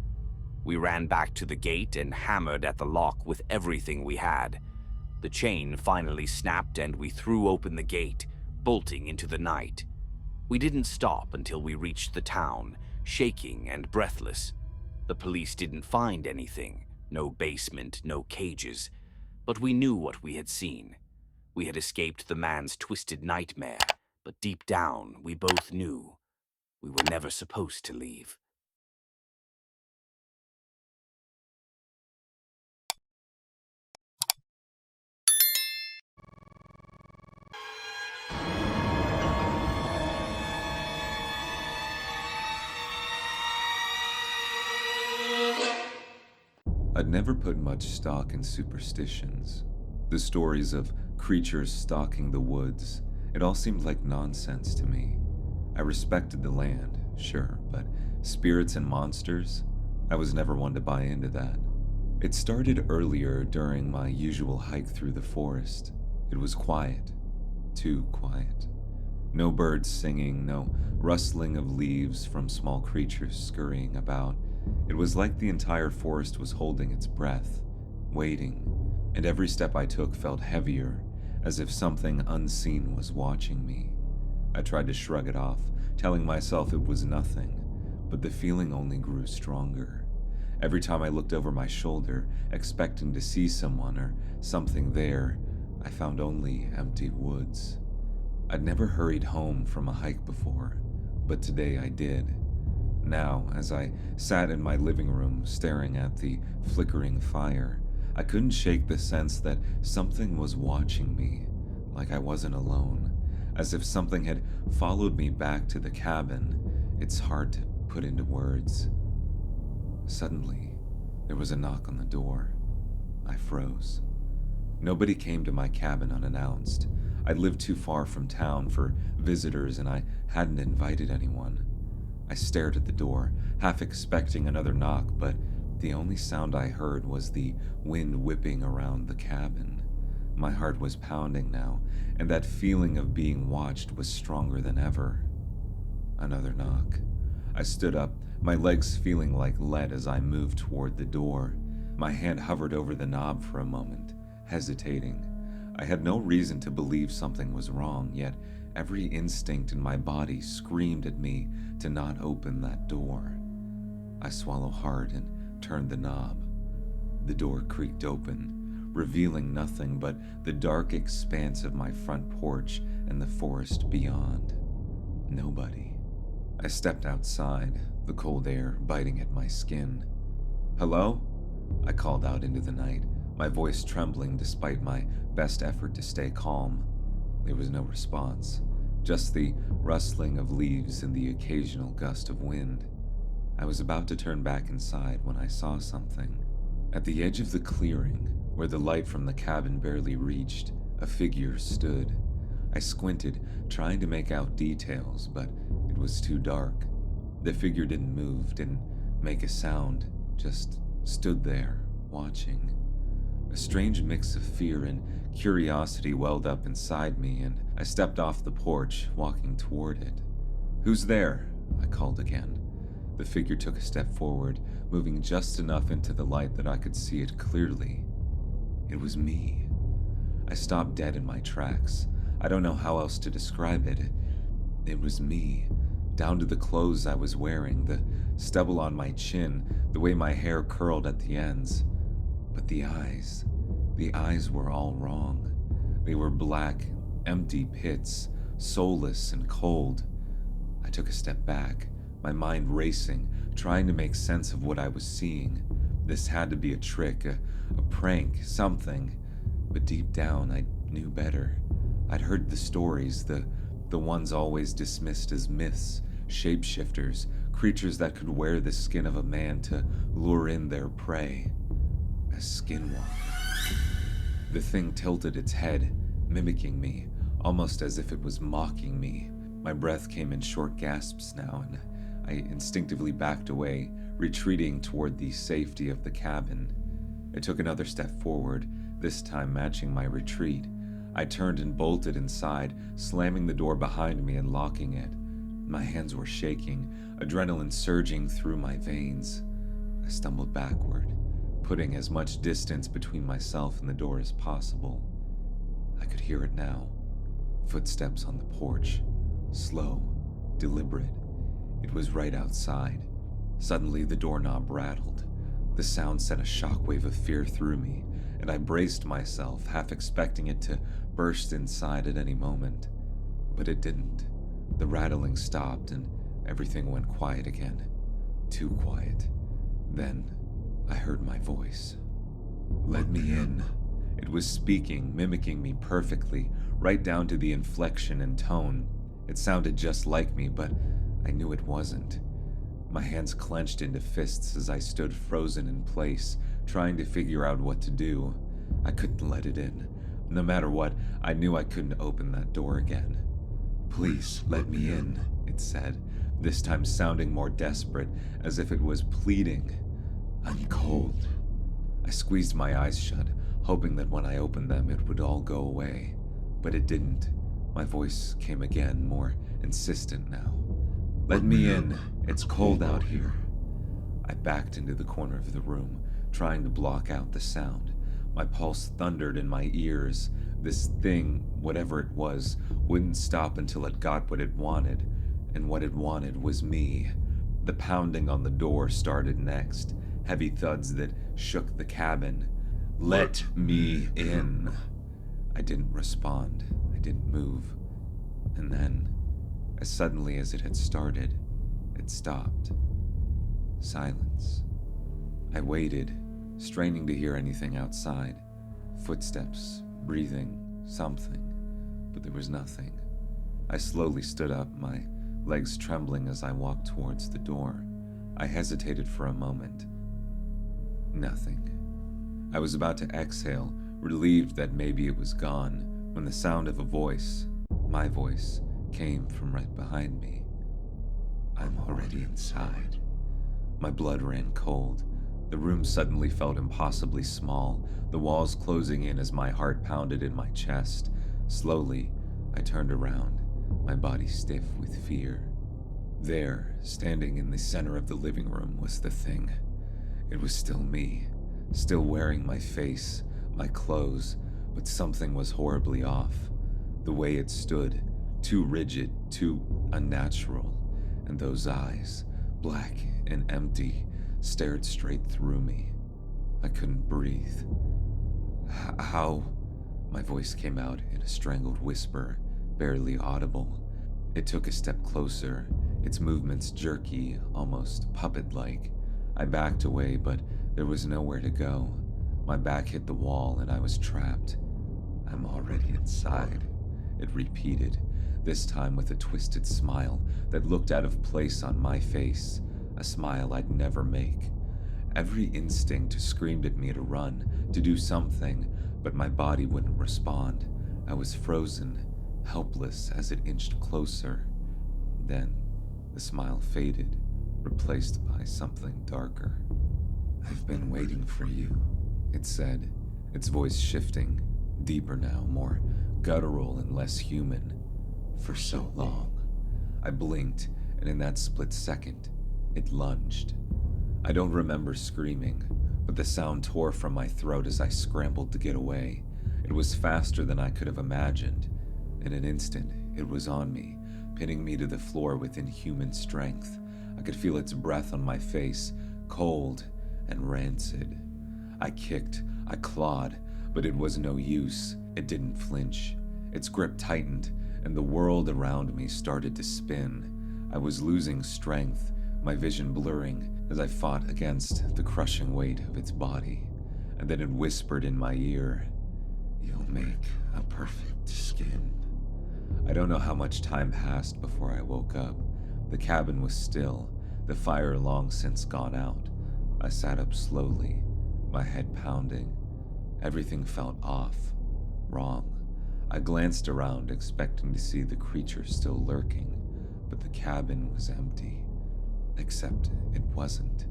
We ran back to the gate and hammered at the lock with everything we had. The chain finally snapped and we threw open the gate, bolting into the night. We didn't stop until we reached the town, shaking and breathless. The police didn't find anything, no basement, no cages, but we knew what we had seen. We had escaped the man's twisted nightmare, but deep down we both knew we were never supposed to leave. I'd never put much stock in superstitions. The stories of creatures stalking the woods, it all seemed like nonsense to me. I respected the land, sure, but spirits and monsters? I was never one to buy into that. It started earlier during my usual hike through the forest. It was quiet. Too quiet. No birds singing, no rustling of leaves from small creatures scurrying about. It was like the entire forest was holding its breath, waiting, and every step I took felt heavier, as if something unseen was watching me. I tried to shrug it off, telling myself it was nothing, but the feeling only grew stronger. Every time I looked over my shoulder, expecting to see someone or something there, I found only empty woods. I'd never hurried home from a hike before, but today I did. Now, as I sat in my living room staring at the flickering fire, I couldn't shake the sense that something was watching me, like I wasn't alone, as if something had followed me back to the cabin. It's hard to put into words. Suddenly, there was a knock on the door. I froze. Nobody came to my cabin unannounced. I lived too far from town for visitors and I hadn't invited anyone. I stared at the door, half expecting another knock, but the only sound I heard was the wind whipping around the cabin. My heart was pounding now, and that feeling of being watched was stronger than ever. Another knock. I stood up, my legs feeling like lead as I moved toward the door. My hand hovered over the knob for a moment, hesitating. I had no reason to believe something was wrong, yet every instinct in my body screamed at me to not open that door. I swallowed hard and turned the knob. The door creaked open, revealing nothing but the dark expanse of my front porch and the forest beyond. Nobody. I stepped outside, the cold air biting at my skin. "Hello?" I called out into the night, my voice trembling despite my best effort to stay calm. There was no response, just the rustling of leaves and the occasional gust of wind. I was about to turn back inside when I saw something. At the edge of the clearing, where the light from the cabin barely reached, a figure stood. I squinted, trying to make out details, but it was too dark. The figure didn't move, didn't make a sound, just stood there, watching. A strange mix of fear and curiosity welled up inside me, and I stepped off the porch, walking toward it. "Who's there?" I called again. The figure took a step forward, moving just enough into the light that I could see it clearly. It was me. I stopped dead in my tracks. I don't know how else to describe it. It was me, down to the clothes I was wearing, the stubble on my chin, the way my hair curled at the ends. But the eyes were all wrong. They were black, empty pits, soulless and cold. I took a step back, my mind racing, trying to make sense of what I was seeing. This had to be a trick, a prank, something. But deep down, I knew better. I'd heard the stories, the ones always dismissed as myths, shapeshifters, creatures that could wear the skin of a man to lure in their prey. A skinwalker. The thing tilted its head, mimicking me, almost as if it was mocking me. My breath came in short gasps now, and I instinctively backed away, retreating toward the safety of the cabin. I took another step forward, this time matching my retreat. I turned and bolted inside, slamming the door behind me and locking it. My hands were shaking, adrenaline surging through my veins. I stumbled backward, putting as much distance between myself and the door as possible. I could hear it now. Footsteps on the porch. Slow, deliberate. It was right outside. Suddenly, the doorknob rattled. The sound sent a shockwave of fear through me, and I braced myself, half expecting it to burst inside at any moment. But it didn't. The rattling stopped, and everything went quiet again. Too quiet. Then, I heard my voice. "Let me in." It was speaking, mimicking me perfectly, right down to the inflection and tone. It sounded just like me, but I knew it wasn't. My hands clenched into fists as I stood frozen in place, trying to figure out what to do. I couldn't let it in. No matter what, I knew I couldn't open that door again. "Please, let me in," it said, this time sounding more desperate, as if it was pleading. "I'm cold." I squeezed my eyes shut, hoping that when I opened them it would all go away. But it didn't. My voice came again, more insistent now. "Let me in. It's cold out here." I backed into the corner of the room, trying to block out the sound. My pulse thundered in my ears. This thing, whatever it was, wouldn't stop until it got what it wanted, and what it wanted was me. The pounding on the door started next, heavy thuds that shook the cabin. Let me in. I didn't respond. I didn't move. And then, as suddenly as it had started, it stopped. Silence. I waited, straining to hear anything outside. Footsteps, breathing, something. But there was nothing. I slowly stood up, my legs trembling as I walked towards the door. I hesitated for a moment. Nothing. I was about to exhale, relieved that maybe it was gone, when the sound of a voice, my voice, came from right behind me. I'm already inside. My blood ran cold. The room suddenly felt impossibly small, the walls closing in as my heart pounded in my chest. Slowly, I turned around, my body stiff with fear. There, standing in the center of the living room, was the thing. It was still me, still wearing my face, my clothes, but something was horribly off. The way it stood, too rigid, too unnatural, and those eyes, black and empty, stared straight through me. I couldn't breathe. How? My voice came out in a strangled whisper, barely audible. It took a step closer, its movements jerky, almost puppet-like. I backed away, but there was nowhere to go. My back hit the wall and I was trapped. I'm already inside, it repeated, this time with a twisted smile that looked out of place on my face, a smile I'd never make. Every instinct screamed at me to run, to do something, but my body wouldn't respond. I was frozen, helpless as it inched closer. Then, the smile faded, replaced by something darker. I've been waiting for you, it said, its voice shifting, deeper now, more guttural and less human. For so long. I blinked, and in that split second, it lunged. I don't remember screaming, but the sound tore from my throat as I scrambled to get away. It was faster than I could have imagined. In an instant, it was on me, pinning me to the floor with inhuman strength. I could feel its breath on my face, cold and rancid. I kicked, I clawed, but it was no use. It didn't flinch. Its grip tightened, and the world around me started to spin. I was losing strength, my vision blurring as I fought against the crushing weight of its body. And then it whispered in my ear, "You'll make a perfect skin." I don't know how much time passed before I woke up. The cabin was still, the fire long since gone out. I sat up slowly, my head pounding. Everything felt off, wrong. I glanced around, expecting to see the creature still lurking, but the cabin was empty. Except it wasn't.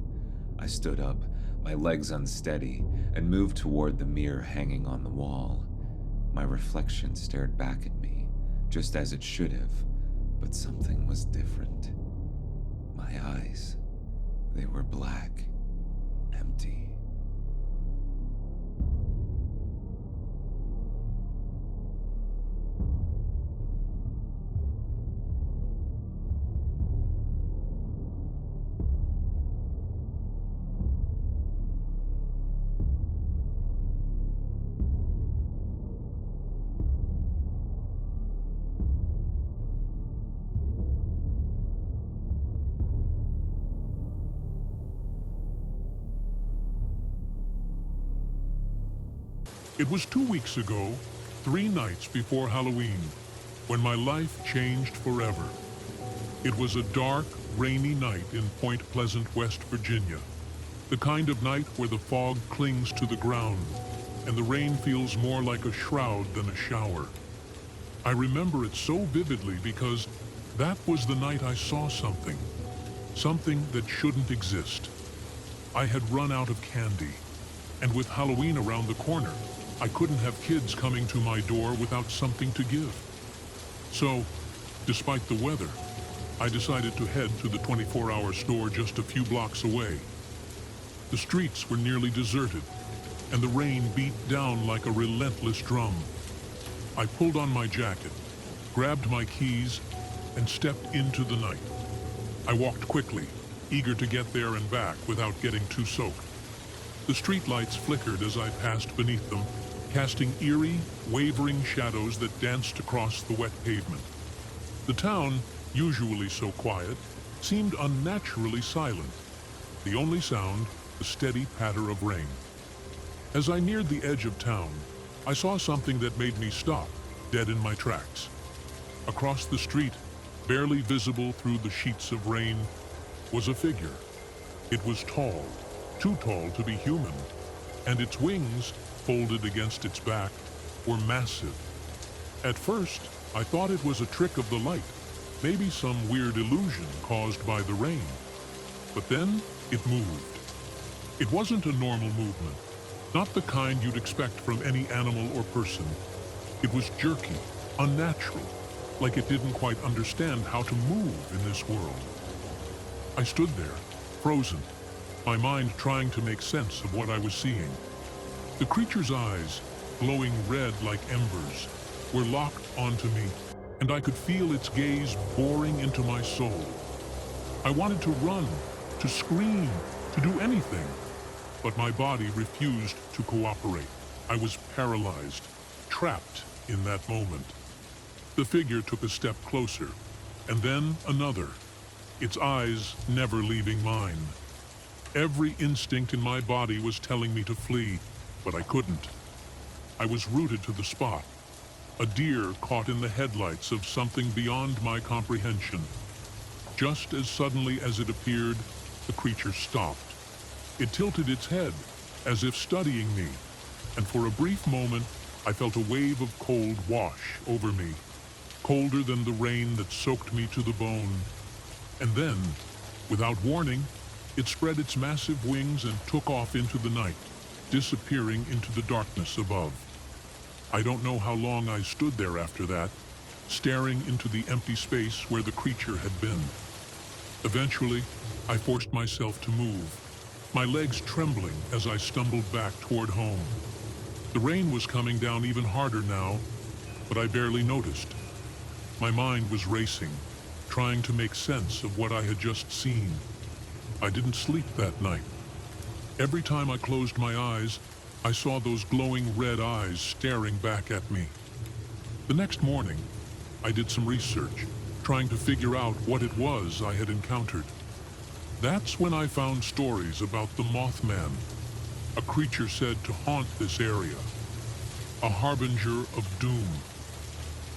I stood up, my legs unsteady, and moved toward the mirror hanging on the wall. My reflection stared back at me, just as it should have, but something was different. My eyes, they were black, empty. It was 2 weeks ago, 3 nights before Halloween, when my life changed forever. It was a dark, rainy night in Point Pleasant, West Virginia. The kind of night where the fog clings to the ground and the rain feels more like a shroud than a shower. I remember it so vividly because that was the night I saw something that shouldn't exist. I had run out of candy, and with Halloween around the corner, I couldn't have kids coming to my door without something to give. So, despite the weather, I decided to head to the 24-hour store just a few blocks away The streets were nearly deserted, and the rain beat down like a relentless drum. I pulled on my jacket, grabbed my keys, and stepped into the night. I walked quickly, eager to get there and back without getting too soaked. The streetlights flickered as I passed beneath them, casting eerie, wavering shadows that danced across the wet pavement. The town, usually so quiet, seemed unnaturally silent. The only sound, the steady patter of rain. As I neared the edge of town, I saw something that made me stop, dead in my tracks. Across the street, barely visible through the sheets of rain, was a figure. It was tall, too tall to be human, and its wings, folded against its back, were massive. At first, I thought it was a trick of the light, maybe some weird illusion caused by the rain. But then, it moved. It wasn't a normal movement, not the kind you'd expect from any animal or person. It was jerky, unnatural, like it didn't quite understand how to move in this world. I stood there, frozen, my mind trying to make sense of what I was seeing. The creature's eyes, glowing red like embers, were locked onto me, and I could feel its gaze boring into my soul. I wanted to run, to scream, to do anything, but my body refused to cooperate. I was paralyzed, trapped in that moment. The figure took a step closer, and then another, its eyes never leaving mine. Every instinct in my body was telling me to flee, but I couldn't. I was rooted to the spot, a deer caught in the headlights of something beyond my comprehension. Just as suddenly as it appeared, the creature stopped. It tilted its head, as if studying me, and for a brief moment, I felt a wave of cold wash over me, colder than the rain that soaked me to the bone. And then, without warning, it spread its massive wings and took off into the night, disappearing into the darkness above. I don't know how long I stood there after that, staring into the empty space where the creature had been. Eventually, I forced myself to move, my legs trembling as I stumbled back toward home. The rain was coming down even harder now, but I barely noticed. My mind was racing, trying to make sense of what I had just seen. I didn't sleep that night. Every time I closed my eyes, I saw those glowing red eyes staring back at me. The next morning, I did some research, trying to figure out what it was I had encountered. That's when I found stories about the Mothman, a creature said to haunt this area, a harbinger of doom.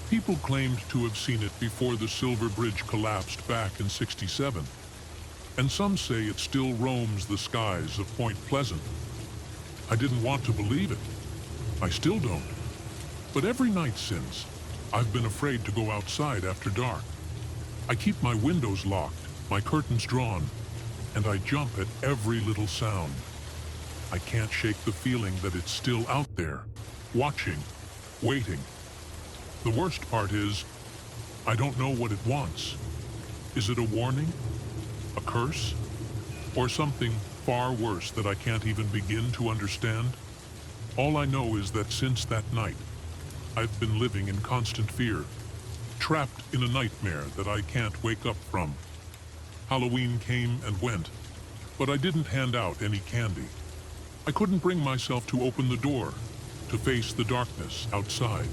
People claimed to have seen it before the Silver Bridge collapsed back in '67, and some say it still roams the skies of Point Pleasant. I didn't want to believe it. I still don't. But every night since, I've been afraid to go outside after dark. I keep my windows locked, my curtains drawn, and I jump at every little sound. I can't shake the feeling that it's still out there, watching, waiting. The worst part is, I don't know what it wants. Is it a warning? A curse? Or something far worse that I can't even begin to understand? All I know is that since that night, I've been living in constant fear, trapped in a nightmare that I can't wake up from. Halloween came and went, but I didn't hand out any candy. I couldn't bring myself to open the door, to face the darkness outside.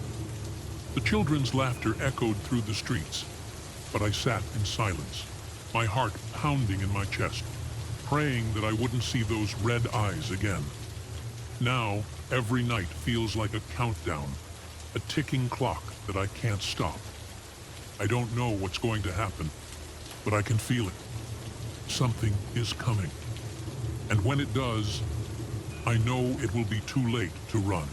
The children's laughter echoed through the streets, but I sat in silence, my heart pounding in my chest, praying that I wouldn't see those red eyes again. Now, every night feels like a countdown, a ticking clock that I can't stop. I don't know what's going to happen, but I can feel it. Something is coming. And when it does, I know it will be too late to run.